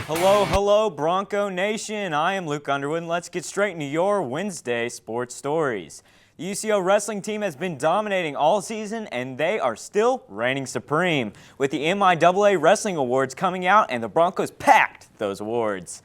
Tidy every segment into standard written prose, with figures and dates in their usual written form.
Hello, Bronco Nation. I am Luke Underwood, and let's get straight into your Wednesday sports stories. The UCO wrestling team has been dominating all season, and they are still reigning supreme, with the MIAA Wrestling Awards coming out, and the Broncos packed those awards.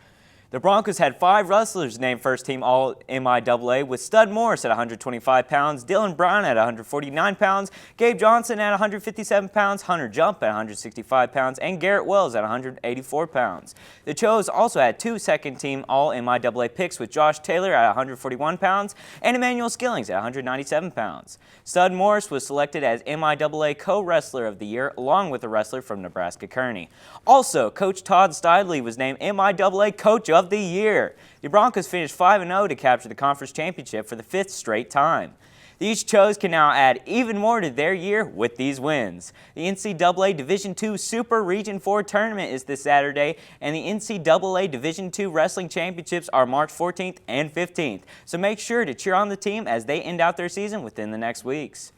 The Broncos had 5 wrestlers named first team All-MIAA, with Stud Morris at 125 pounds, Dylan Brown at 149 pounds, Gabe Johnson at 157 pounds, Hunter Jump at 165 pounds, and Garrett Wells at 184 pounds. The Chos also had 2 second-team All-MIAA picks, with Josh Taylor at 141 pounds and Emmanuel Skillings at 197 pounds. Stud Morris was selected as MIAA Co-Wrestler of the Year, along with a wrestler from Nebraska Kearney. Also, Coach Todd Stidley was named MIAA Coach of the Year. The Broncos finished 5-0 to capture the conference championship for the 5th straight time. These Chos can now add even more to their year with these wins. The NCAA Division II Super Region 4 tournament is this Saturday, and the NCAA Division II Wrestling Championships are March 14th and 15th. So make sure to cheer on the team as they end out their season within the next weeks.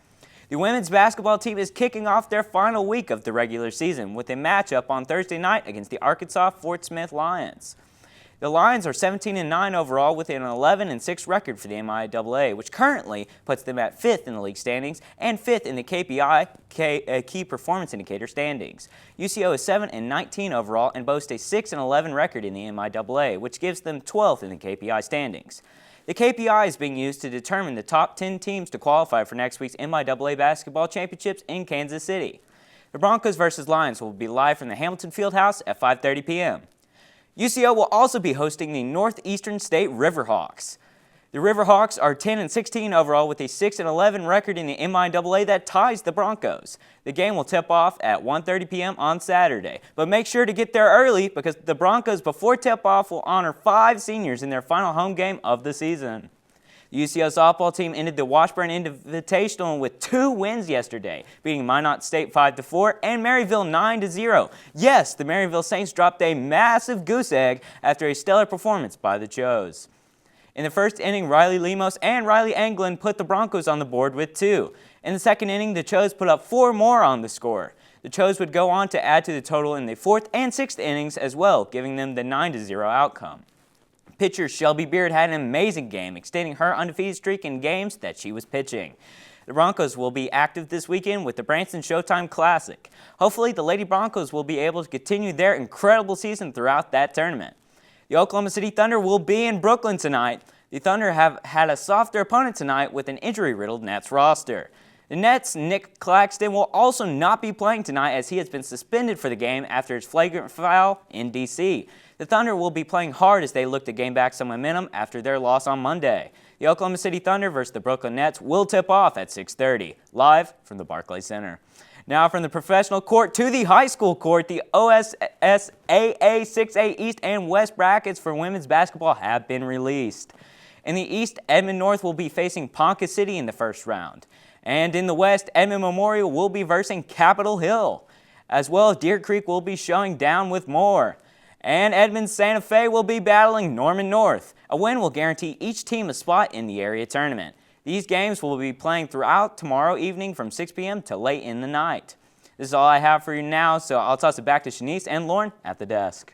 The women's basketball team is kicking off their final week of the regular season with a matchup on Thursday night against the Arkansas Fort Smith Lions. The Lions are 17-9 overall with an 11-6 record for the MIAA, which currently puts them at 5th in the league standings and 5th in the KPI Key Performance Indicator standings. UCO is 7-19 overall and boasts a 6-11 record in the MIAA, which gives them 12th in the KPI standings. The KPI is being used to determine the top 10 teams to qualify for next week's MIAA Basketball Championships in Kansas City. The Broncos vs. Lions will be live from the Hamilton Fieldhouse at 5:30 p.m. UCO will also be hosting the Northeastern State Riverhawks. The Riverhawks are 10-16 overall with a 6-11 record in the MIAA that ties the Broncos. The game will tip off at 1:30 p.m. on Saturday, but make sure to get there early because the Broncos before tip-off will honor 5 seniors in their final home game of the season. The UCO softball team ended the Washburn Invitational with 2 wins yesterday, beating Minot State 5-4 and Maryville 9-0. Yes, the Maryville Saints dropped a massive goose egg after a stellar performance by the Chos. In the first inning, Riley Lemos and Riley Anglin put the Broncos on the board with 2. In the second inning, the Chos put up 4 more on the score. The Chos would go on to add to the total in the 4th and 6th innings as well, giving them the 9-0 outcome. Pitcher Shelby Beard had an amazing game, extending her undefeated streak in games that she was pitching. The Broncos will be active this weekend with the Branson Showtime Classic. Hopefully, the Lady Broncos will be able to continue their incredible season throughout that tournament. The Oklahoma City Thunder will be in Brooklyn tonight. The Thunder have had a softer opponent tonight with an injury-riddled Nets roster. The Nets' Nick Claxton will also not be playing tonight as he has been suspended for the game after his flagrant foul in D.C. The Thunder will be playing hard as they look to gain back some momentum after their loss on Monday. The Oklahoma City Thunder versus the Brooklyn Nets will tip off at 6:30, live from the Barclays Center. Now from the professional court to the high school court, the OSSAA 6A East and West brackets for women's basketball have been released. In the East, Edmond North will be facing Ponca City in the first round. And in the West, Edmond Memorial will be versing Capitol Hill. As well, Deer Creek will be showing down with Moore. And Edmond Santa Fe will be battling Norman North. A win will guarantee each team a spot in the area tournament. These games will be playing throughout tomorrow evening from 6 p.m. to late in the night. This is all I have for you now, so I'll toss it back to Shanice and Lauren at the desk.